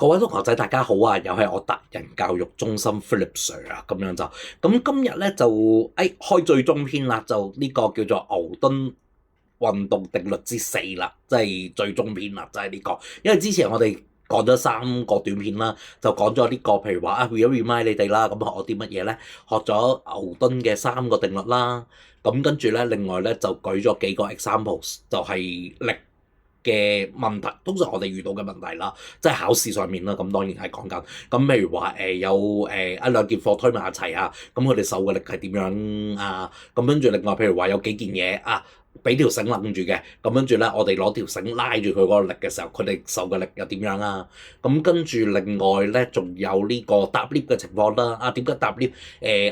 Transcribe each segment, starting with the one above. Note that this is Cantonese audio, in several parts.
各位同學仔，大家好啊！又係我達人教育中心 Philip Sir 啊，咁樣就咁今日咧就開最終篇啦，就呢個叫做牛頓運動定律之四啦，即係最終篇啦，就係呢個。因為之前我哋講咗3個短片啦，就講咗呢個，譬如話remind 你哋啦，咁學啲乜嘢咧？學咗牛頓嘅3個定律啦，咁跟住咧，另外咧就舉咗幾個 examples，就係力嘅問題，通常我哋遇到嘅問題啦，即係考試上面啦，咁當然係講緊。咁譬如話有1-2件貨推埋一齊啊，咁佢哋受嘅力係點樣啊？咁跟住另外譬如話有幾件嘢啊，俾條繩擸住嘅，咁跟住咧我哋攞條繩拉住佢嗰個力嘅時候，佢哋受嘅力又點樣啊？咁跟住另外咧仲有呢個搭 lift 嘅情況啦。點解搭 lift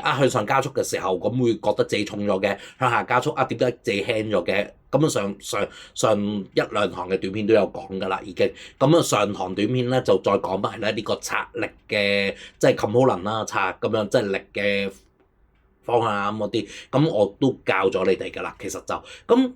向上加速嘅時候咁會覺得自己重咗嘅，向下加速點解自己輕咗嘅？咁上1-2堂嘅短片都有講㗎啦，已經。咁上堂短片咧就再講埋咧呢個拆力嘅，即係 component 啦，拆咁樣即係力嘅方向嗰啲。咁我都教咗你哋㗎啦，其實就咁。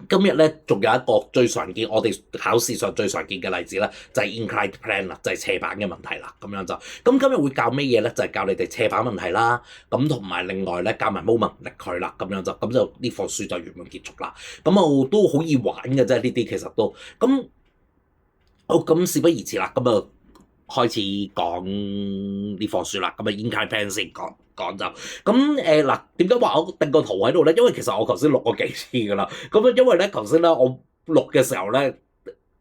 今日咧仲有一個最常見，我哋考試上最常見嘅例子咧，就係 inclined plane 啦，就係斜板嘅問題啦，咁樣就。咁今日會教咩嘢咧？就係教你哋斜板問題啦，咁同埋另外咧教埋 moment 力佢啦，咁樣就呢課書就完滿結束啦。咁都好易玩嘅啫，呢啲其實都咁。好，咁事不宜遲啦，咁開始講呢課書啦。咁inclined plane 先講就咁嗱，點解話我定個圖喺度咧？因為其實我頭先錄過幾次噶啦。咁因為咧頭先咧我錄嘅時候咧，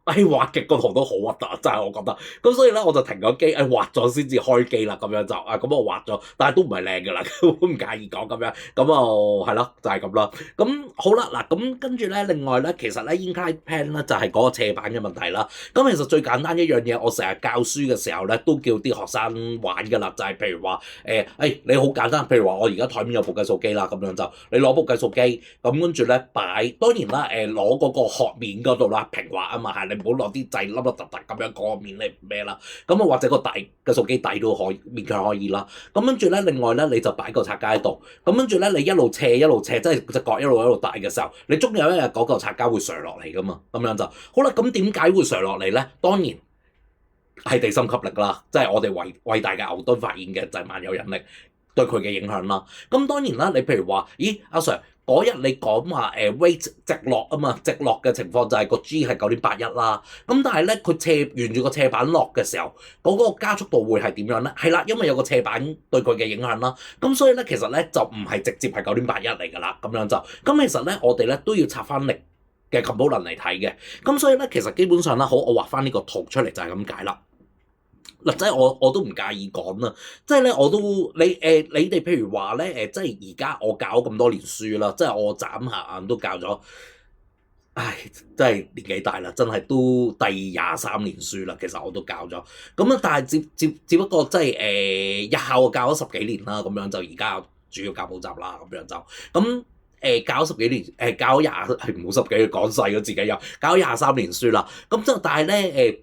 畫極個圖都好核突，真係我覺得。咁所以咧我就停咗機，畫咗先至開機啦。咁樣就咁我畫咗，但係都唔係靚噶啦，唔介意講咁樣。咁係咯，就係咁啦。咁好啦，嗱咁跟住咧，另外咧，其實咧 inclined plane 咧就係嗰個斜板嘅問題啦。咁其實最簡單一樣嘢，我成日教書嘅時候咧，都叫啲學生玩噶啦，就係譬如話你好簡單，譬如話我而家台面有部計數機啦，咁樣就你攞部計數機，咁跟住咧擺，當然啦攞嗰個殼面嗰度啦，平滑啊嘛，係你唔好落啲掣凹凹凸凸咁樣嗰個面你咩啦，咁或者個底計數機底都可以勉強可以啦。咁跟住咧，另外咧你就擺個擦膠喺度，咁跟住咧你一路斜，即係隻角一路大嘅時候，你終有一日嗰嚿擦膠會垂落嚟噶嘛，咁樣就好啦。咁點解會垂落嚟咧？當然係地心吸力啦，即係我哋偉大嘅牛頓發現嘅就係萬有引力對佢嘅影響啦。咁當然啦，你譬如話，阿 Sir 嗰日你講話weight 直落啊嘛，直落嘅情況就係個 G 係9.81啦。咁但係咧佢沿住個斜板落嘅時候，嗰個加速度會係點樣咧？係啦，因為有個斜板對佢嘅影響啦。咁所以咧其實咧就唔係直接係9.81嚟㗎啦。咁樣就咁其實咧我哋咧都要拆翻力嘅 component 嚟睇嘅。咁所以咧其實基本上啦，好，我畫翻呢個圖出嚟就係咁解啦。嗱，即係我都唔介意講啦，即係咧我都你哋譬如話咧即係而家我教咁多年書啦，即係我眨下眼都教咗，真係年紀大啦，真係都第23年書啦，其實我都教咗，咁但係只不過即係日校我教咗10幾年啦，咁樣就而家主要教補習啦，咁樣就咁教咗10幾年，教咗唔好10幾年講細咗自己又教咗23年書啦，咁就但係咧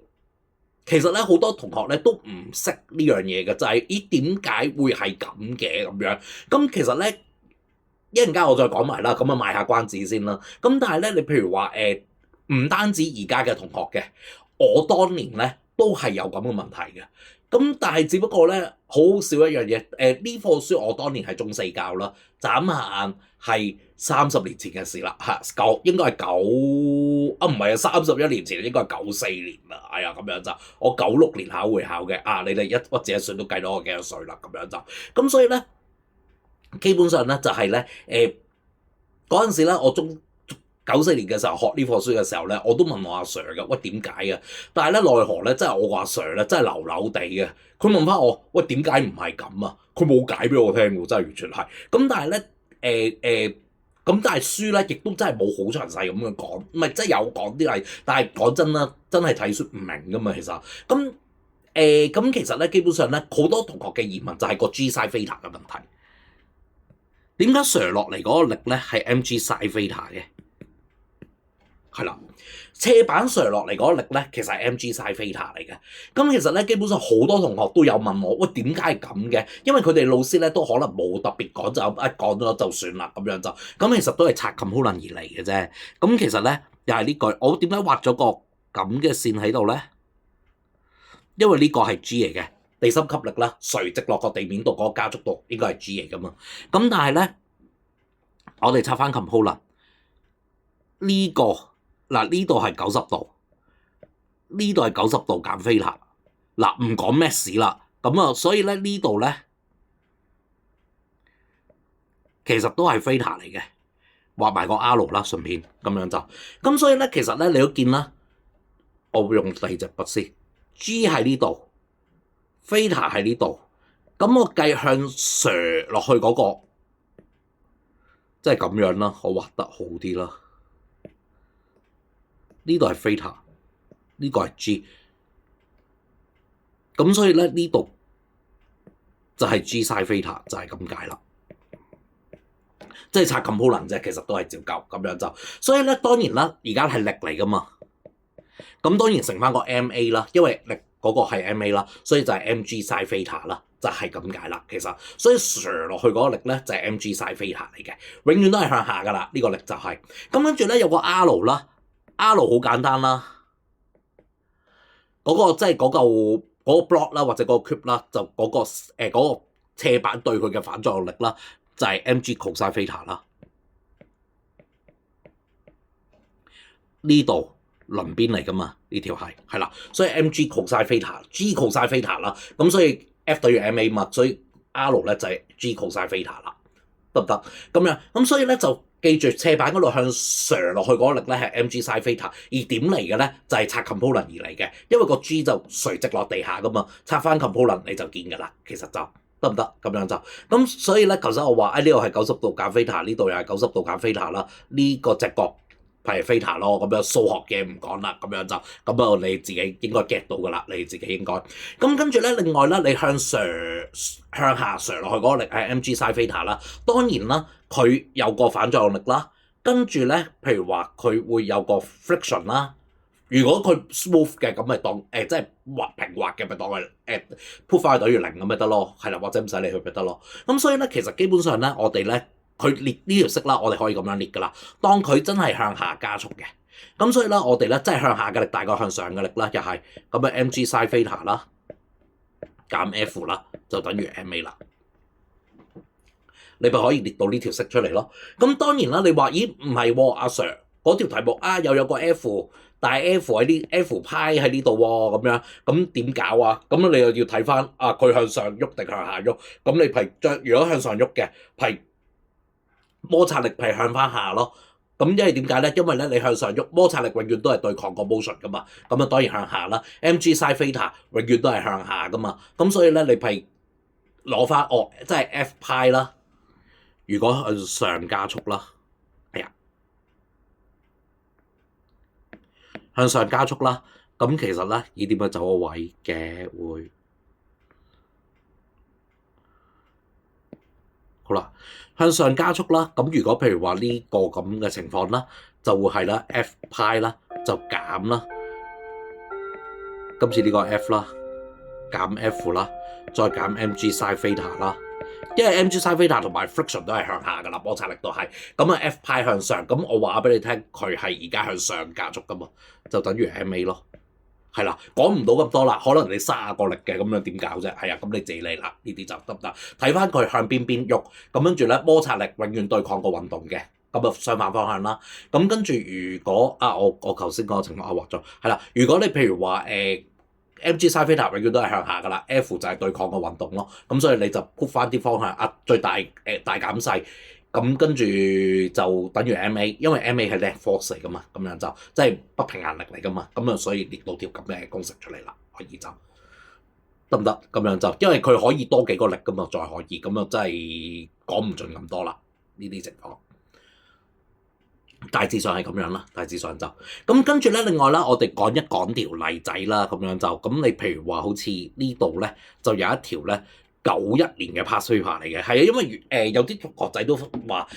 其實咧好多同學咧都唔識呢樣嘢嘅，就係點解會係咁嘅咁樣？咁其實咧一陣間我再講埋啦，咁賣下關子先啦。咁但係咧，你譬如話唔單止而家嘅同學嘅，我當年咧都係有咁嘅問題嘅。咁但係只不過咧好少一樣嘢，呢課書我當年係中4教啦，眨下眼係30年前嘅事啦，應該係唔係31年前，應該係94年啦，咁樣就我96年考會考嘅，你哋一屈指一算都計到我幾多歲啦，咁樣就咁所以咧基本上咧就係咧嗰陣時咧我94年嘅時候學呢課書嘅時候咧，我都問我阿 Sir 嘅，喂點解啊？但係咧奈何咧，真係我個阿 Sir 咧真係流流地嘅，佢問翻我，喂點解唔係咁啊？佢冇解俾我聽喎，真係完全係。咁但係咧咁但係書咧亦都真係冇好詳細咁樣講，唔係真係有講啲例，但係講真啦，真係睇書唔明噶嘛，其實咁其實咧基本上咧好多同學嘅疑問就係個 G sin theta 嘅問題，點解垂落嚟嗰個力咧係 mg sin theta 嘅？係啦，斜板垂落嚟嗰個力咧，其實係 mg sin theta 嚟嘅。咁其實咧，基本上好多同學都有問我，喂點解係咁嘅？因為佢哋老師咧都可能冇特別講，就講咗就算啦咁樣就。咁其實都係拆 component 而嚟嘅啫。咁其實咧又係呢句，我點解畫咗個咁嘅線喺度咧？因為呢個係 G 嚟嘅，地心吸力啦，垂直落個地面度嗰個加速度應該係 G 嚟噶嘛。咁但係咧，我哋拆翻 component 呢個嗱，呢度係90度，呢度係90度減菲塔。嗱，唔講咩事啦，咁啊，所以咧呢度咧其實都係菲塔嚟嘅，畫埋個 R 啦，順便咁樣就咁，所以咧其實咧你都見啦，我會用第二隻筆先 ，G 喺呢度，菲塔喺呢度，咁我計向上落去嗰個，即係咁樣啦，我畫得好啲啦。呢度係菲塔，呢個係 G， 咁所以咧呢度就係 G sin 菲塔，就係咁解啦。即係拆 component 啫，其實都係照舊咁樣就，所以咧當然啦，而家係力嚟噶嘛，咁當然乘翻個 ma 啦，因為力嗰個係 ma 啦，所以就係 mg sin 菲塔啦，就係咁解啦。其實所以上落去嗰個力咧就係 mg sin 菲塔嚟嘅，永遠都係向下噶啦，呢個力就係咁。跟住咧有個 r 啦，r 好簡單啦，嗰個即係嗰個 block 啦，或者嗰個 cube 啦，就嗰個嗰個斜板對佢嘅反作用力啦。就係 mg cos 菲塔啦，呢度輪邊嚟噶嘛？呢條係啦，所以 mg cos 菲塔 ，g cos 菲塔啦，咁所以 F 等於 ma 嘛，所以 R 咧就係 g cos 菲塔啦，得唔得？咁樣咁所以咧就記住斜板嗰度向上落去嗰個力咧係 mg sin 菲塔，而點嚟嘅咧就係拆 component 而嚟嘅，因為個 g 就垂直落地下噶嘛，拆翻 component 你就見噶啦，其實就。得唔得？咁樣就咁，所以咧，頭先我話，呢度係90度減菲塔，呢度又係90度減菲塔啦。呢個直角係菲塔咯，咁樣數學嘅唔講啦，咁樣就咁啊，你自己應該 get 到噶啦，你自己應該。咁跟住咧，另外咧，你向下上落去嗰個力係 mg sin 菲塔啦。當然啦，佢有個反作用力啦。跟住咧，譬如話佢會有個 friction 啦。如果佢 smooth 嘅咁咪當即係平滑嘅咪當佢put 翻去等於0咁咪得咯，係啦，或者唔使理佢咪得咯。咁所以咧，其實基本上咧，我哋咧佢列呢條式啦，我哋可以咁樣列噶啦。當佢真係向下加速嘅，咁所以咧，我哋咧真係向下嘅力大過向上嘅力啦，又係咁啊 mg sin 菲塔啦減 F 啦，就等於 ma 啦。你咪可以列到呢條式出嚟咯。咁當然啦，你話咦唔係喎，阿 Sir 嗰條題目又有個 F。但係 F 喺呢 F 派喺呢度喎，咁樣咁點搞啊？咁你又要睇翻佢向上喐定向下喐？咁你係如果向上喐嘅，係摩擦力係向翻下咯。咁因為點解咧？因為咧你向上喐，摩擦力永遠都係對抗個 motion 噶嘛。咁啊當然向下啦。mg sin 菲塔永遠都係向下噶嘛。咁所以咧你係攞翻即係 F 派啦。如果向上加速啦。向上加速啦，咁其實咧，以點樣走個位嘅會好啦。向上加速啦，咁如果譬如話呢個咁嘅情況啦，就會係啦 F 派啦，就減啦。今次呢個 F 啦，減 F 啦，再減 mg sin 菲塔啦。因為 mg sin 菲塔同埋 friction 都係向下噶啦，摩擦力都係咁啊。F 派向上，咁我話俾你聽，佢係而家向上加速噶嘛，就等於 ma 咯，係啦，講唔到咁多啦，可能你30個力嘅咁樣點搞啫？係啊，咁你自己嚟啦，呢啲就得唔得？睇翻佢向邊喐，咁跟住咧摩擦力永遠對抗個運動嘅，咁啊相反方向啦。咁跟住如果我頭先嗰個情況我畫咗，係啦，如果你譬如話mg sin 菲塔永遠都係向下噶啦 ，F 就係對抗個運動咯，咁所以你就 put 翻啲方向最大大減細，咁跟住就等於 ma， 因為 ma 係 net force 嚟噶嘛，咁樣就即係不平衡力嚟噶嘛，咁啊所以列到條咁嘅公式出嚟啦，可以就得唔得？咁樣就因為佢可以多幾個力噶嘛，再可以咁啊真係講唔盡咁多啦，呢啲情況。大致上係咁樣啦，大致上就咁跟住咧。另外啦，我哋講一講條例仔啦，咁樣就咁。你譬如話好似呢度咧，就有一條咧91年嘅 past paper 嚟嘅，係啊，因為有啲同學仔都話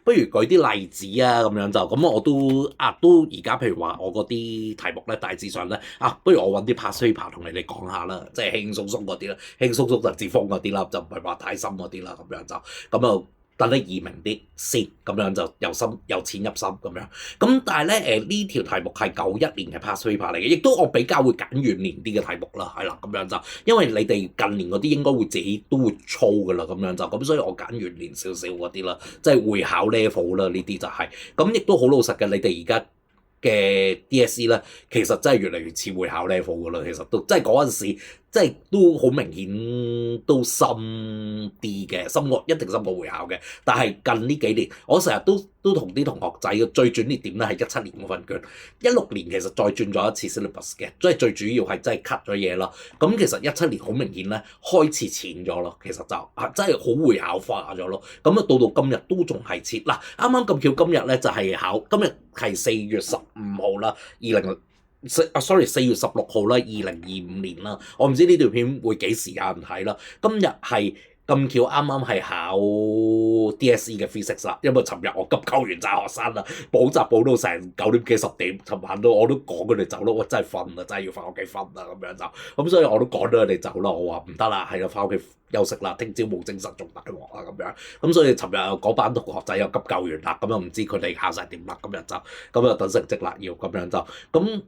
不如舉啲例子啊，咁樣就咁我都而家譬如話我嗰啲題目咧，大致上咧不如我揾啲 past paper 同你哋講下啦，即係輕鬆鬆嗰啲啦，輕鬆鬆就自封嗰啲啦，就唔係話太深嗰啲啦，咁樣就咁啊。等你易明啲先，咁樣就由淺入深咁樣。咁但係咧呢條題目係91年嘅 past paper 嚟嘅，亦都我比較會揀遠年啲嘅題目啦，係啦咁樣就，因為你哋近年嗰啲應該會自己都會操噶啦，咁樣就咁，所以我揀遠年少少嗰啲啦，即係會考 level 啦，呢啲就係咁，亦都好老實嘅，你哋而家嘅 DSE 咧，其實真係越嚟越似會考 level 噶啦，其實都即係嗰陣時。即係都好明顯都深啲嘅，一定深過會考嘅。但係近呢幾年，我成日都同啲同學仔嘅最轉捩點咧係17年嗰份卷，16年其實再轉咗一次 syllabus 嘅，即係最主要係真係 cut 咗嘢啦。咁其實17年好明顯咧開始淺咗咯，其實就真係好會考化咗咯。咁啊到今日都仲係淺嗱，啱啱咁巧今日咧就係今日係4月15號啦，4月16號啦，2025年啦，我唔知呢條片會幾時有人睇啦。今日係咁巧啱啱係考 DSE 嘅 physics 啦，因為尋日我急救完曬學生啦，補習補到成9點幾10點，尋晚我都趕佢哋走咯，我真係瞓啦，真係要翻屋企瞓啦咁樣就，咁所以我都趕咗佢哋走啦，我話唔得啦，係啦，翻屋企休息啦，聽朝冇精神仲大鑊啊咁樣，咁所以尋日嗰班同學仔又急救完啦，咁又唔知佢哋考晒點啦，今日就咁又等成績啦，要咁樣就咁。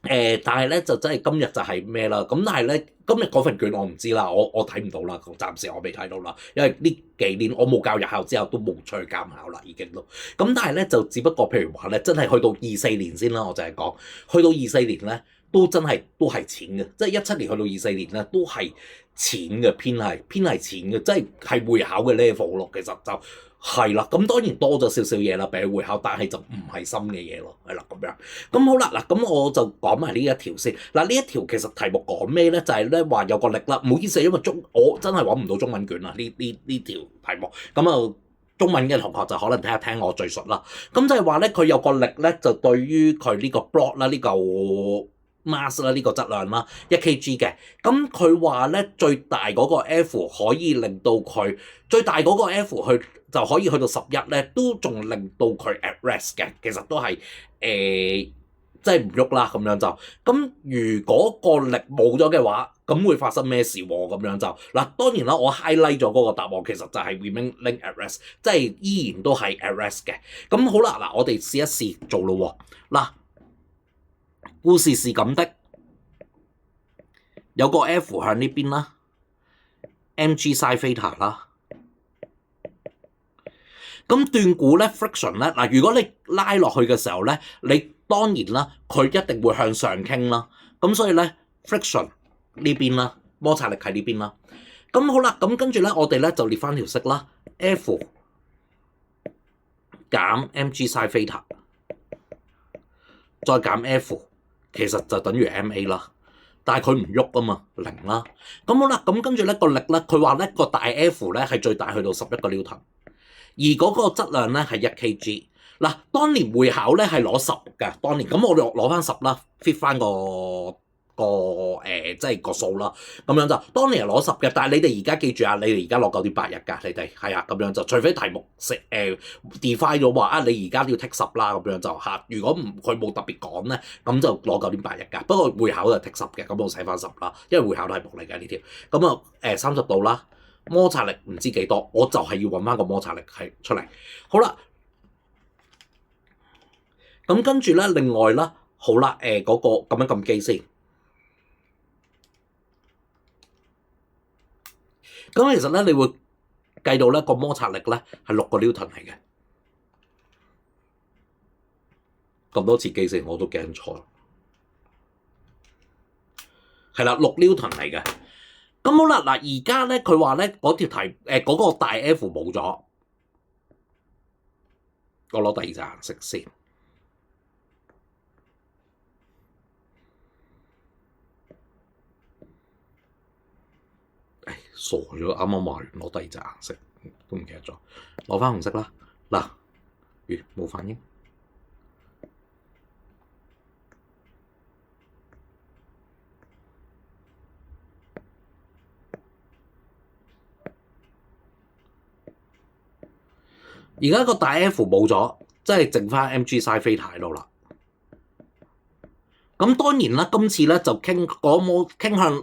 但係咧就真係今日就係咩啦？咁但係咧今日嗰份卷我唔知啦，我睇唔到啦，暫時我未睇到啦，因為呢幾年我冇教日校之後都冇出去監考啦，已經都。咁但係咧就只不過譬如話咧，真係去到24年先啦，我就係講去到24年咧都真係都係淺嘅，即係17年去到24年咧都係淺嘅，偏係淺嘅，即係會考嘅 level 咯，其實就。係啦，咁當然多咗少少嘢啦，比會考，但係就唔係深嘅嘢咯，係啦咁樣。咁好啦，嗱，咁我就講埋呢一條先。嗱，呢一條其實題目講咩咧？就係咧話有個力啦，唔好意思，因為我真係揾唔到中文卷啦，呢條題目。咁啊，中文嘅同學就可能聽一聽我敘述啦。咁就係話咧，佢有個力咧，就對於佢呢個 block 啦，呢嚿mass 啦，呢個質量啦，1kg 嘅。咁佢話咧，最大嗰個 F 可以令到佢最大嗰個 F 就可以去到11咧，都仲令到佢 at rest 嘅，其實都係即係唔喐啦咁樣就。咁如果個力冇咗嘅話，咁會發生咩事喎？咁樣就嗱，當然啦，我 highlight 咗嗰個答案，其實就係 remaining at rest，即係依然都係 at rest 嘅。咁好啦，嗱，我哋試一試做咯喎。嗱，故事是咁的，有個 F 向呢邊啦 ，mg sin theta 啦。咁斷估咧 friction 咧，嗱，如果你拉落去嘅時候咧，你當然啦，佢一定會向上傾啦。咁所以咧 friction 呢邊啦，摩擦力喺呢邊啦。咁好啦，咁跟住咧，我哋咧就列翻條式啦 ，F 減 mg sin theta，再減 F， 其實就等於 ma 啦。但係佢唔喐啊嘛，0啦。咁好啦，咁跟住咧個力咧，佢話咧個大 F 咧係最大去到11個 Newton。而嗰個質量咧係1kg。嗱，當年會考咧係攞10嘅，當年咁我哋攞翻10啦 ，fit 翻即係個數啦，咁樣就當年係攞10嘅，但係你哋而家記住啊，你哋而家攞9.81㗎，你哋係啊，咁樣就除非題目define 咗話啊，你而家要剔10啦，咁樣就嚇。如果佢冇特別講咧，咁就攞9.81㗎。不過會考就剔10嘅，咁我寫翻10啦，因為會考題目嚟嘅呢條。咁啊30度啦。摩擦力唔知幾多，我就係要揾翻個摩擦力係出嚟。好啦，咁跟住咧，另外啦，好啦，嗰個咁樣撳機先。咁其實咧，你會計到咧個摩擦力咧係6個 Newton 嚟嘅。撳多次機先，我都驚錯。係啦，6 Newton 嚟嘅。咁好啦，嗱，而家咧佢話咧嗰條題嗰個大 F 冇咗，我攞第二隻顏色先。傻咗，啱啱話完攞第二隻顏色，都唔記得咗，攞翻紅色啦。嗱，冇反應。而家個大 F 冇咗，即係剩翻 mg sin theta 喺度啦。咁當然啦，今次咧就傾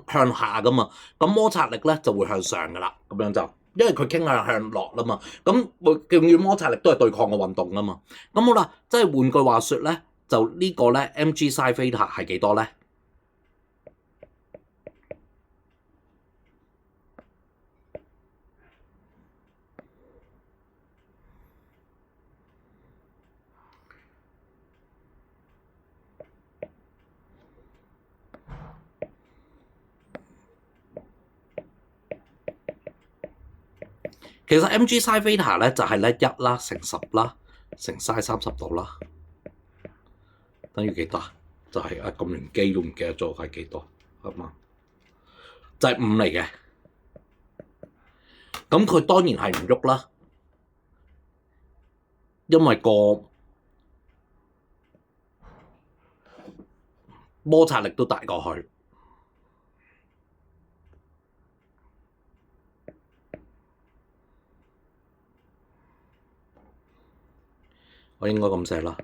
向下噶嘛，咁摩擦力咧就會向上噶啦，咁樣就因為佢傾向落啦嘛。咁勁與摩擦力都係對抗嘅運動啊嘛。咁好啦，即係換句話說咧，就呢個咧 mg sin theta 係幾多咧？其實 mg sin theta 咧就係咧1啦乘10啦乘 sin 30度啦，等於幾多？就係撳完機都唔記得咗係幾多，係嘛？就係5嚟嘅。咁佢當然係唔喐啦，因為個摩擦力都大過佢。我應該咁寫啦。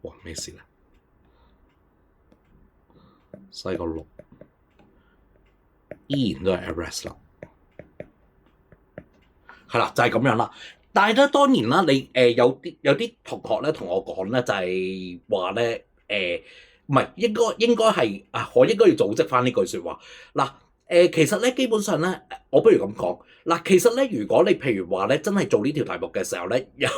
哇！咩事咧？細過6，依然都係 arrest 啦。係啦，就係咁樣啦。但係咧，當然啦，你有啲同學咧同我講咧，就係話咧唔係應該係啊，我應該要組織翻呢句説話嗱。其實咧，基本上咧，我不如咁講嗱。其實咧，如果你譬如話咧，真係做呢條題目嘅時候咧，有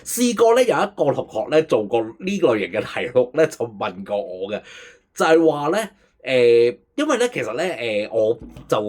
試過咧，有一個同學咧做過呢類型嘅題目咧，就問過我嘅，就係話咧因為咧，其實咧我就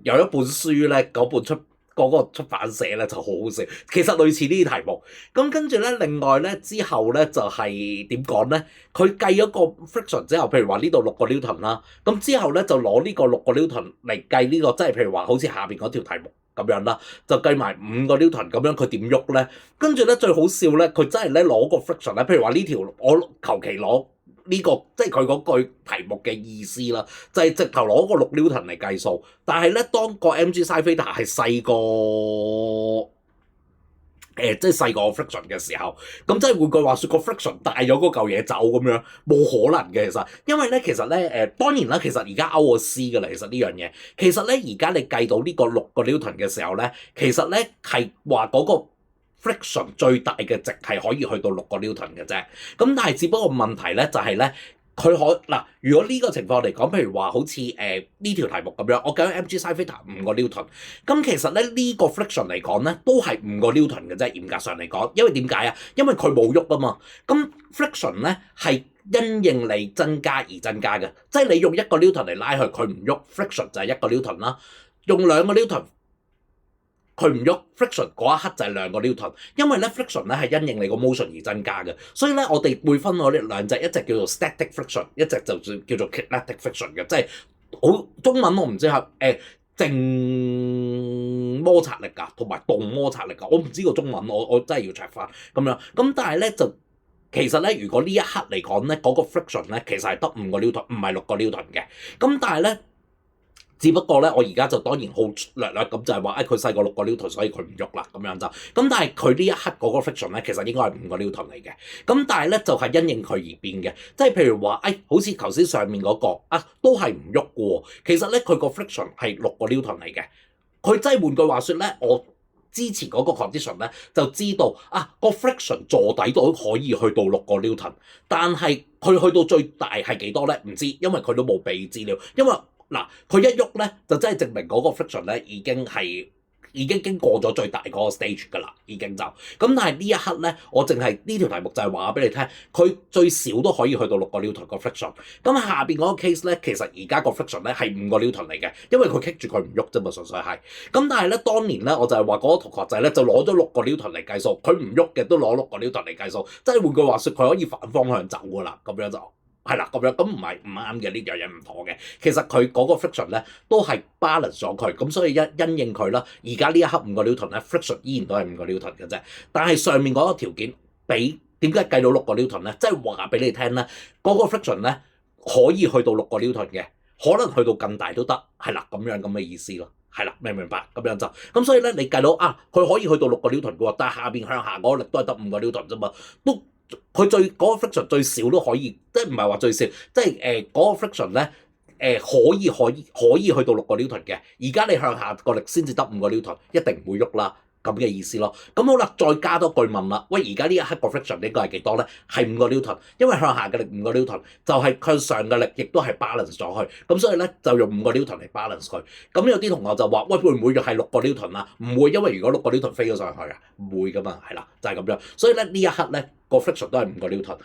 有一本書咧，嗰個出版社咧就好好笑，其實類似呢啲題目。咁跟住咧，另外咧之後咧就係點講咧？佢計咗個 friction 之後，譬如話呢度6個 Newton 啦，咁之後咧就攞呢個6個 Newton 嚟計呢個，即係譬如話好似下邊嗰條題目咁樣啦，就計埋5個 Newton 咁樣，佢點喐咧？跟住咧最好笑咧，佢真係咧攞個 friction 咧，譬如話呢條我求其攞。呢個即係佢嗰句題目嘅意思啦，就係直頭攞個6 Newton 嚟計數，但係咧當個 mg sin theta 係細過即係細過 friction 嘅時候，咁即係換句話說，個 friction 帶咗嗰嚿嘢走咁樣，冇可能嘅其實，因為咧其實咧當然啦，其實而家勾我絲㗎啦，其實呢樣嘢，其實咧而家你計到呢個6個 Newton 嘅時候咧，其實咧係話嗰個friction 最大嘅值係可以去到6個 Newton 嘅啫，咁但係只不過問題咧就係咧，佢嗱，如果呢個情況嚟講，譬如話好似呢條題目咁樣，我計 mg sin theta 5個 Newton，咁其實咧呢個 friction 嚟講咧都係5個 Newton 嘅啫，嚴格上嚟講，因為點解啊？因為佢冇喐啊嘛，咁 friction 咧係因應你增加而增加嘅，即係你用1個 Newton 嚟拉佢，佢唔喐 friction 就係1個 Newton 啦，用2個 Newton。佢唔喐 friction 嗰一刻就係2個 Newton，因為咧 friction 咧係因應你個 motion 而增加嘅，所以咧我哋會分咗呢兩隻，一隻叫做 static friction， 一隻就叫做 kinetic friction 嘅，即係好中文我唔知係靜摩擦力㗎，同埋動摩擦力㗎，我唔知個中文，我真係要 check 翻咁樣。咁但係咧就其實咧，如果呢一刻嚟講咧，嗰個 friction 咧其實係得5個 Newton，唔係6個 Newton 嘅。咁但係咧。只不過咧，我而家就當然好略略咁就係話，佢細過6個 Newton，所以佢唔喐啦咁樣就。咁但係佢呢一刻嗰個 friction 咧，其實應該係5個 Newton 嚟嘅。咁但係咧就係因應佢而變嘅，即係譬如話，好似頭先上面嗰個都係唔喐嘅喎。其實咧佢個 friction 係6個 Newton 嚟嘅。佢真係換句話說咧，我之前嗰個 condition 咧就知道個 friction 坐底都可以去到6個 Newton，但係佢去到最大係幾多咧？唔知，因為佢都冇俾資料，因為。嗱，佢一喐咧，就真係證明嗰個 friction 咧已經經過咗最大嗰個 stage 㗎啦，已經就咁。但係呢一刻咧，我淨係呢條題目就係話俾你聽，佢最少都可以去到6個 Newton 個 friction。咁下邊嗰個 case 咧，其實而家個 friction 咧係5個 Newton 嚟嘅，因為佢棘住佢唔喐啫嘛，純粹係。咁但係咧，當年咧我就係話嗰個同學仔咧就攞咗6個 Newton 嚟計數，佢唔喐嘅都攞6個 Newton 嚟計數，即係換句話說，佢可以反方向走㗎啦，咁樣就。係啦，咁樣咁唔啱嘅，呢樣嘢唔妥嘅。其實佢嗰個 friction 咧都係 balance 咗佢，咁所以因應佢啦。而家呢一刻5個 Newton 咧 friction 依然都係5個 Newton 嘅啫。但係上面嗰個條件比點解計到6個 Newton 咧？即係話俾你聽咧，嗰個 friction 咧可以去到6個 Newton 嘅，可能去到更大都得。係啦，咁樣咁嘅意思咯。係啦，明唔明白？咁樣就咁，所以咧你計到佢可以去到6個 Newton嘅喎，但係下邊向下嗰個力都係得5個 Newton 啫嘛，都。佢最嗰個 friction 最少都可以，即係唔係話最少，即係嗰個 friction 咧可以去到6個 Newton 嘅。而家你向下個力先至得5個 Newton，一定唔會喐啦。咁嘅意思咯。咁好啦，再加多句問啦。喂，而家呢一刻個 friction 應該係幾多咧？係5個 Newton，因為向下嘅力5個 Newton，就係向上嘅力亦都係 balance 咗去。咁所以咧就用5個 Newton 嚟 balance 佢。咁有啲同學就話：喂，會唔會係6個 Newton 啊？唔會，因為如果6個 Newton 飛咗上去啊，唔會噶嘛，係啦，就係咁樣。所以咧呢一刻咧個 friction 都係5個 Newton。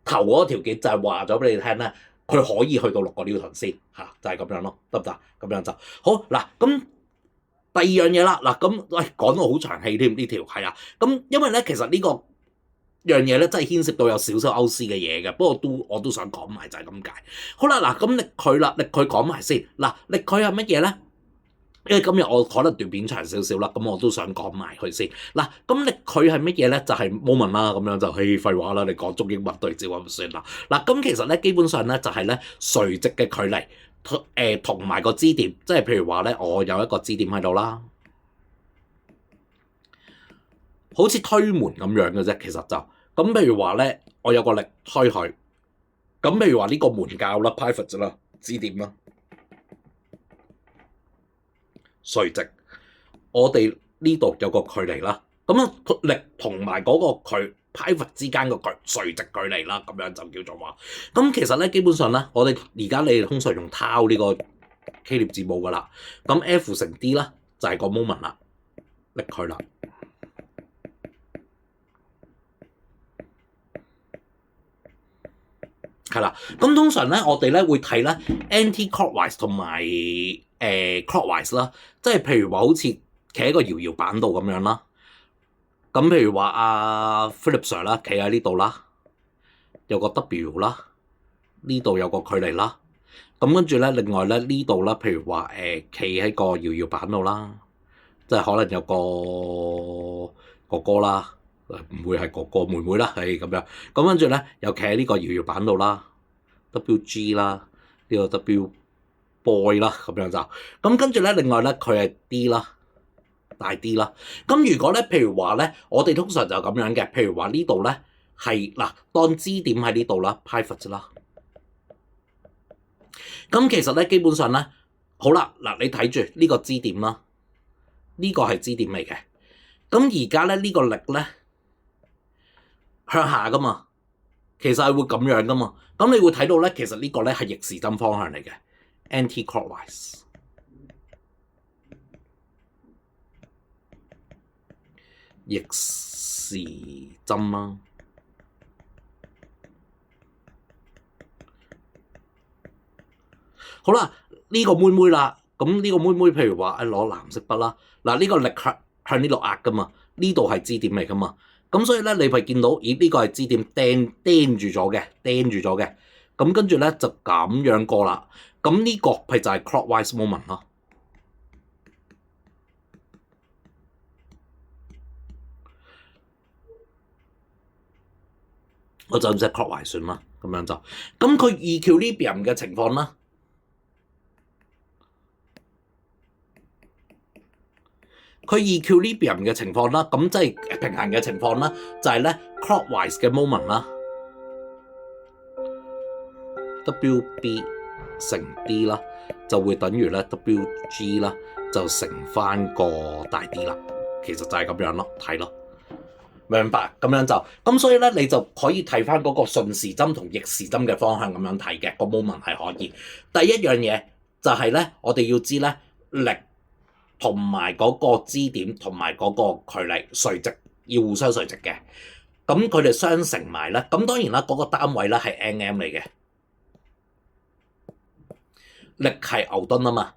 頭嗰個條件就係話咗俾你聽咧，佢可以去到6個 Newton 先嚇，就係咁樣咯，得唔得？咁樣就好嗱。咁第二樣嘢啦，嗱咁喂講到好長氣添呢條係啊，咁因為咧其實呢個樣嘢咧真係牽涉到有少少歐斯嘅嘢嘅，不過我都想講埋就係咁解。好啦，嗱咁力距講埋先，嗱力距係乜嘢咧？因為今日我可能段片長少少啦，咁我都想講埋佢先。嗱咁力距係乜嘢咧？就係 moment 啦，咁樣就廢話啦，你講中英文對照咁算啦。嗱咁其實咧基本上咧就係咧垂直嘅距離。同埋個支點，即係譬如話咧，我有一個支點喺度啦，好似推門咁樣嘅啫。其實就咁，譬如話咧，我有個力推佢，咁譬如話呢個門鉸啦 pivot 啦，支點啦，垂直，我哋呢度有個距離啦，咁啊力同埋嗰個距 pivot 之間個垂直距離啦，咁樣就叫做話。咁其實咧，基本上咧，我哋而家你通常用 tau 呢個希臘字母噶啦。咁 F 乘 D 啦，就係個 moment 啦，力距啦。係啦，咁通常咧，我哋咧會睇咧 anti-clockwise 同埋clockwise 啦，即係譬如話好似企喺個搖搖板度咁樣啦。咁譬如話阿 Philip Sir 啦，企喺呢度啦，有個 W 啦，呢度有個距離啦。咁跟住咧，另外咧呢度啦，譬如話企喺個搖搖板度啦，即係可能有個哥哥啦，唔會係哥哥妹妹啦，係咁樣。咁跟住咧又企喺呢個搖搖板度啦 ，WG 啦，呢個 W boy 啦，咁樣就。咁跟住咧，另外咧佢係 D 啦。大啲啦，咁如果咧，譬如話咧，我哋通常就咁樣嘅，譬如話呢度咧係嗱，當支點喺呢度啦 ，pivot 啦。咁其實咧，基本上咧，好啦，嗱，你睇住呢個支點啦，呢個係支點嚟嘅。咁而家咧呢個力咧向下噶嘛，其實係會咁樣噶嘛。咁你會睇到咧，其實呢個咧係逆時針方向嚟嘅 ，anti-clockwise。逆時針啦，好啦，呢個妹妹啦，咁呢個妹妹譬如話攞藍色筆啦，嗱呢個力向呢度壓噶嘛，呢度係支點嚟噶嘛，咁所以咧你咪見到，咦呢個係支點釘住咗嘅，咁跟住咧就咁樣過啦，咁呢個係就係 clockwise moment 咯。我就唔使 clockwise 算啦，咁樣就咁佢 equilibrium 嘅情況啦，佢 equilibrium 嘅情況啦，咁即係平衡嘅情況啦，就係咧 clockwise 嘅 moment 啦 ，WB 乘 D 啦，就會等於咧 WG 啦，就乘翻個大 D 啦，其實就係咁樣咯，睇咯。明白，咁樣就咁，所以咧你就可以睇翻嗰個順時針同逆時針嘅方向咁樣睇嘅個 moment 係可以。第一樣嘢就係咧，我哋要知咧力同埋嗰個支點同埋嗰個距離垂直要互相垂直嘅，咁佢哋相乘埋咧，咁當然啦，嗰個單位咧係 nm 嚟嘅，力係牛頓啊嘛。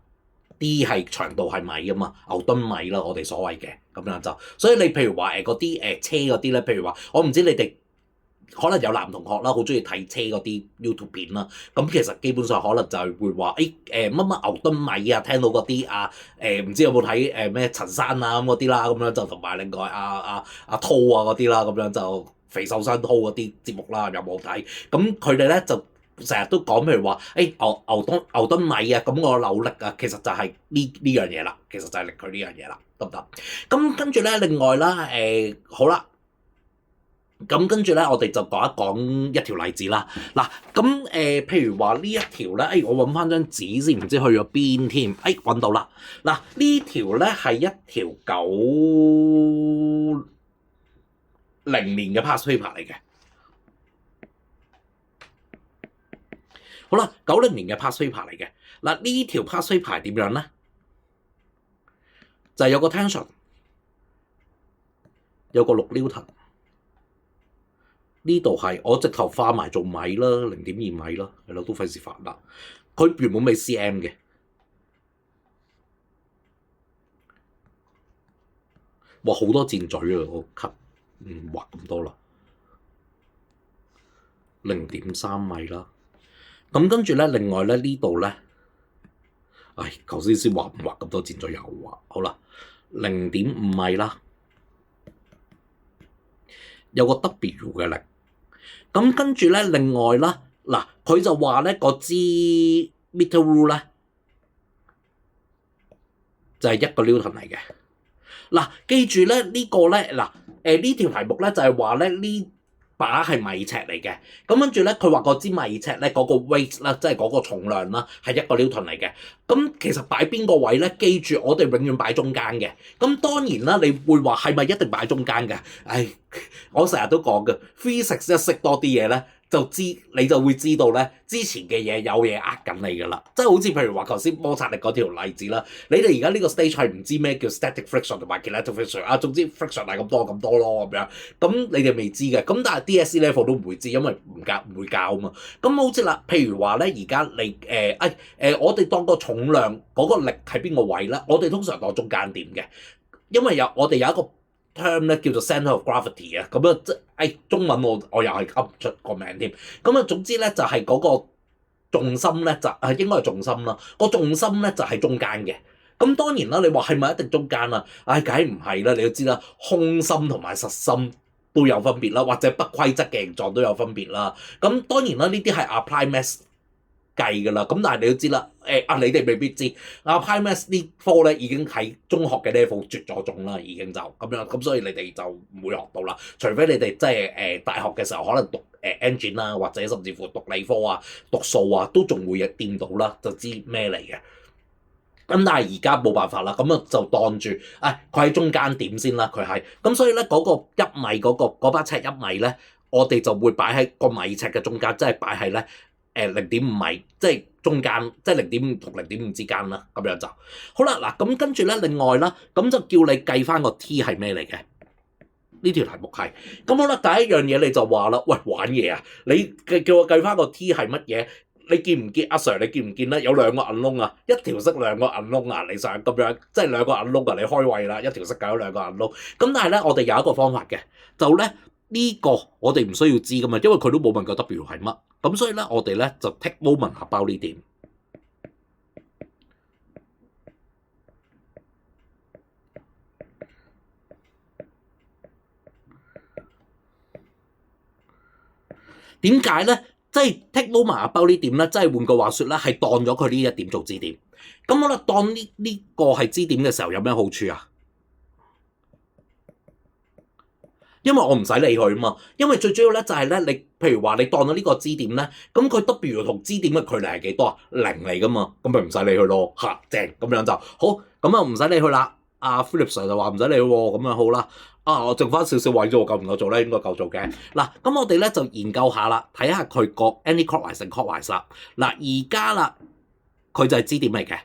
D 係長度係米啊嘛，牛頓米啦，我哋所謂嘅咁樣就，所以你譬如話嗰啲車嗰啲咧，譬如話我唔知你哋可能有男同學啦，好中意睇車嗰啲 YouTube 片啦，咁其實基本上可能就係會話乜牛頓米啊，聽到嗰啲唔知有冇睇咩陳生啊咁嗰啲啦，咁樣就同埋另外阿濤啊嗰啲啦，咁樣就肥瘦相濤嗰啲節目啦，有冇睇？咁佢哋咧就成日都講，譬如話，牛頓米啊，咁個扭力啊，其實就係呢樣嘢啦，其實就係力距呢樣嘢啦，得唔得？咁跟住咧，另外啦，好啦，咁跟住咧，我哋就講一講一條例子啦。嗱，咁譬如話呢一條咧，我揾翻張紙先，唔知去咗邊添。揾到啦。嗱，呢條咧係一條90年嘅 past paper 嚟嘅。好啦，90年嘅 past paper 嚟嘅。嗱，呢條 past paper 係點樣咧？就係有個 tension， 有個6 Newton。呢度係我直頭化埋做米啦，0.2米啦，係咯，都費事煩啦。佢原本未 cm 嘅，哇好多箭嘴啊！我 cut 唔畫咁多啦，0.3米啦。咁跟住咧，另外咧呢度咧，頭先先畫唔畫咁多箭嘴又畫，好啦，0.5米啦，有個 W 嘅力。咁跟住咧，另外啦，嗱，佢就話咧，嗰支 meter rule 咧就係1個 Newton 嚟嘅。嗱，記住咧呢個咧，嗱，呢條題目咧就係話咧呢把係米尺嚟嘅。咁跟住咧，佢話嗰支米尺咧嗰個 weight 啦，即係嗰個重量啦，係1個 Newton 嚟嘅。咁其實擺邊個位咧？記住我哋永遠擺中間嘅。咁當然啦，你會話係咪一定擺中間嘅？我成日都講嘅 physics 一識多啲嘢咧，你就會知道咧，之前嘅嘢有嘢呃緊你噶啦，即係好似譬如話頭先摩擦力嗰條例子啦，你哋而家呢個 stage 係唔知咩叫 static friction 同埋 kinetic friction 總之 friction 係咁多咯咁樣，咁你哋未知嘅，咁但係 DSE level 都唔會知，因為唔會教啊嘛。咁好似啦，譬如話咧，而家你我哋當個重量嗰個力喺邊個位咧？我哋通常當中間點嘅，因為我哋有一個term 咧叫做 centre of gravity 啊，咁啊即中文我又係噏唔出個名添。咁啊總之咧就係嗰個重心咧就應該係重心啦，個重心咧就係中間嘅。咁當然啦，你話係咪一定中間啊？梗係唔係啦，你都知啦，空心同埋實心都有分別啦，或者不規則嘅形狀都有分別啦。咁當然啦，呢啲係 apply maths計㗎啦，咁但係你都知啦，你哋未必知，Apply Maths 呢科咧已經喺中學嘅 level 絕咗種啦，已經就咁樣，咁所以你哋就唔會學到啦，除非你哋即係大學嘅時候可能讀engine 啦，或者甚至乎讀理科啊、讀數啊，都仲會掂到啦，就知咩嚟嘅。咁但係而家冇辦法啦，咁啊就當住，佢喺中間點先啦，佢係，咁所以咧嗰個1米嗰把尺1米咧，我哋就會擺喺個米尺嘅中間，即係擺喺咧。0.5米，即係中間，即係0.5同0.5之間啦，咁樣就好啦。嗱，咁跟住咧，另外啦，咁就叫你計翻個 T 係咩嚟嘅？呢條題目係咁好啦。第一樣嘢你就話啦，喂，玩嘢啊！你叫我計翻個 T 係乜嘢？你見唔見阿 Sir？你見唔見咧？有2個銀窿啊，一條色2個銀窿啊，你想咁樣，即係2個銀窿啊，你開胃啦，一條色搞咗2個銀窿。咁但係咧，我哋有一個方法嘅，就咧。呢個我哋唔需要知噶嘛，因為佢都冇問過 W 係乜，咁所以咧我哋咧就 take moment 下包呢點。點解咧？即係 take moment 下包呢點咧？即係換句話說咧，係當咗佢呢一點做支點。咁我咧當呢個係支點嘅時候有咩好處啊？因為我唔使理佢啊嘛，因為最主要咧就係咧，你譬如話你當咗呢個支點咧，咁佢 W 同支點嘅距離係幾多啊？0嚟噶嘛，咁咪唔使理佢咯，正咁樣就好，咁啊唔使理佢啦。阿 Philip Sir 就話唔使理喎，咁樣好啦。我剩翻少少位咗，我夠唔夠做咧？應該夠做嘅。嗱，咁我哋咧就研究下啦，睇下佢個 anti-clockwise 定 clockwise 啦。嗱，而家啦，佢就係支點嚟嘅。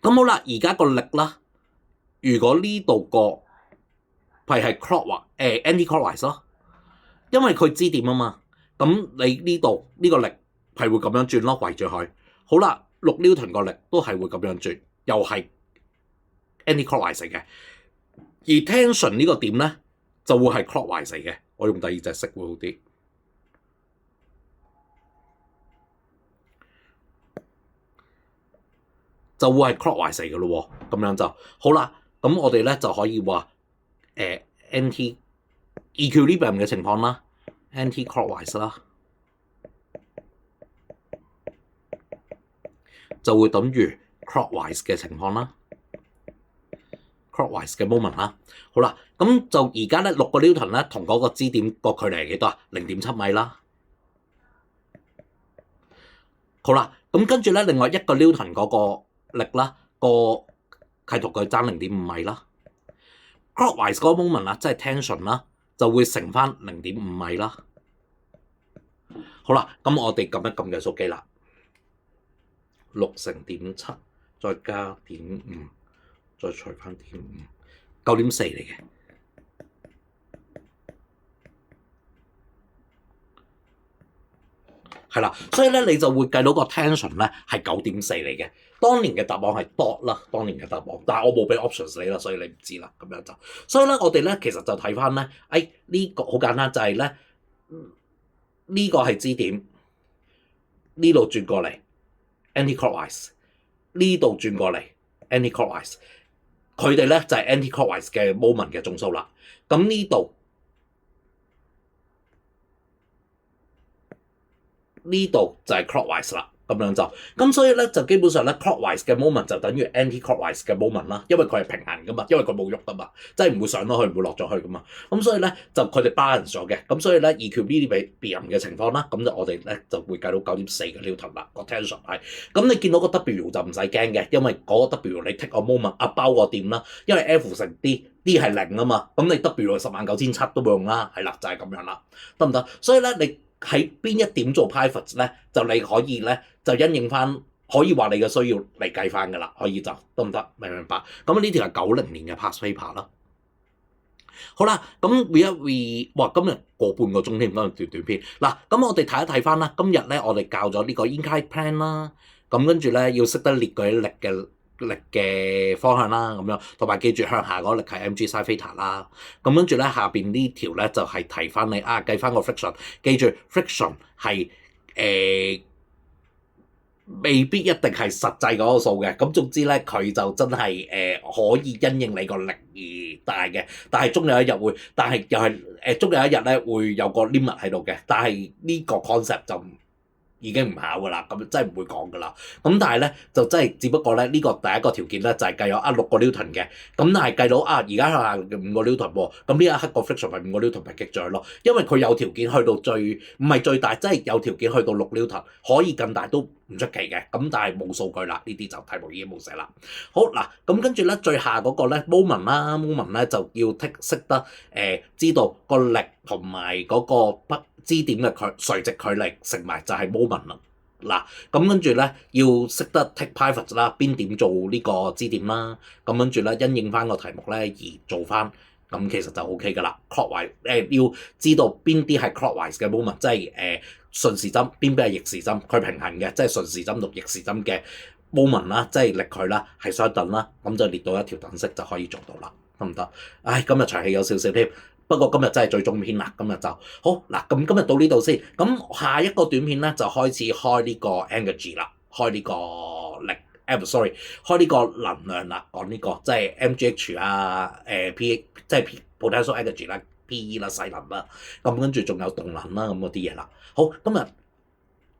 咁好啦，而家個力啦，如果呢度個係 clockwise anti-clockwise 咯，因為佢支點啊嘛，咁你呢度呢個力係會咁樣轉咯，圍住佢。好啦，6 Newton 個力都係會咁樣轉，又係 anti-clockwise 嚟嘅。而 tension 呢個點咧就會係 clockwise 嚟嘅。我用第2隻色會好啲，就會係 clockwise 嚟嘅咯。咁樣就好啦。咁我哋咧就可以話anti-equilibrium 嘅情況啦 ，anti-clockwise 啦，就會等於 clockwise 嘅情況啦。clockwise 嘅 moment 啦。好啦，咁就而家咧6個 Newton 咧同嗰個支點個距離係幾多啊？0.7米啦。好啦，咁跟住咧另外1個 Newton 嗰個力啦，係同佢爭0.5米啦。clockwise 嗰個 moment 啦，即係 tension 啦，就會乘翻0.5米啦。好啦，咁我哋撳一撳計數機啦，6乘0.7再加0.5，再除翻0.5， 9.4嚟嘅。係啦，所以咧你就會計到個 tension 咧係9.4嚟嘅。當年嘅答案係 dot 啦，當年嘅答案，但係我冇俾 options 你啦，所以你唔知啦。咁樣就，所以咧我哋咧其實就睇翻咧，呢個好簡單，就係咧呢個係支點，呢度轉過嚟 anti-clockwise， 呢度轉過嚟 anti-clockwise， 佢哋咧就係 anti-clockwise 嘅 moment 嘅總數啦。咁呢度就係 clockwise 啦，咁樣就，咁所以咧就基本上咧 clockwise 嘅 moment 就等於 anti-clockwise 嘅 moment 啦，因為佢係平衡噶嘛，因為佢冇喐噶嘛，即係唔會上咗去，唔會落咗去噶嘛，咁所以咧就佢哋 balance 咗嘅，咁所以咧 equilibrium 嘅情況啦，咁就我哋咧就會計到9.4嘅 Newton 啦，個 tension 係，咁你見到個 W 就唔使驚嘅，因為嗰個 W 你 take 個 moment 包個點啦，因為 F 乘 D 係0啊嘛，咁你 W 係109,700都冇用啦，係啦，就係咁樣啦，得唔得？所以咧你喺邊一點做 pivot 咧，就你可以咧就因應翻，可以話你嘅需要嚟計翻噶啦，可以就得唔得？明唔明白？咁呢條係90年嘅 past paper 啦。好啦，咁 哇，今日個半個鐘添，今日短片。嗱，咁我哋睇一睇翻啦。今日咧我哋教咗呢個 incline plan 啦，咁跟住咧要識得列嗰啲力嘅方向啦，咁樣，同埋記住向下嗰力係 mg sin theta 啦。咁跟住咧下邊呢條咧就係提翻你計翻個 friction， 記住 friction 係未必一定係實際嗰個數嘅。咁總之咧佢就真係可以因應你個力而大嘅，但係終有一日會，但係又係終有一日咧會有個 limit 喺度嘅，但係呢個 concept 就已經唔考噶啦，咁真係唔會講噶啦。咁但係咧就真係只不過咧呢個第一個條件咧就係計咗6個 Newton 嘅，咁但係計到而家向下嘅5個 Newton 喎，咁呢一刻個 friction 係5個 Newton 咪擊咗咯，因為佢有條件去到唔係最大，即係有條件去到6 Newton，可以更大都唔出奇嘅。咁但係冇數據啦，呢啲就題目已經冇寫啦。好嗱，咁跟住咧最下嗰個咧 moment 啦 moment 咧就要識得知道個力同埋嗰個支點嘅垂直距離乘埋就係 moment 啦。嗱，咁跟住咧要識得 take pivot 啦，邊點做呢個支點啦，咁跟住咧因應翻個題目咧而做翻，咁其實就 OK 噶啦。clockwise 要知道邊啲係 clockwise 嘅 moment， 即係順時針，邊啲係逆時針，佢平衡嘅，即係順時針同逆時針嘅 moment 啦，即係力距啦係相等啦，咁就列到一條等式就可以做到啦，得唔得？今日長氣有少少添。不過今日真係最終篇啦，今日就好嗱。咁今日到呢度先，咁下一個短片咧就開始開呢個 energy 啦，開呢個力開呢個能量啦，講呢個即係 mgh 啊，P 即係 potential energy 啦，PE 啦，勢能啦，咁跟住仲有動能啦，咁嗰啲嘢啦。好，今日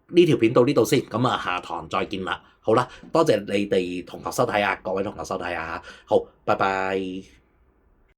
呢條片到呢度先，咁下堂再見啦。好啦，多謝你哋同學收睇啊，各位同學收睇啊，好，拜拜。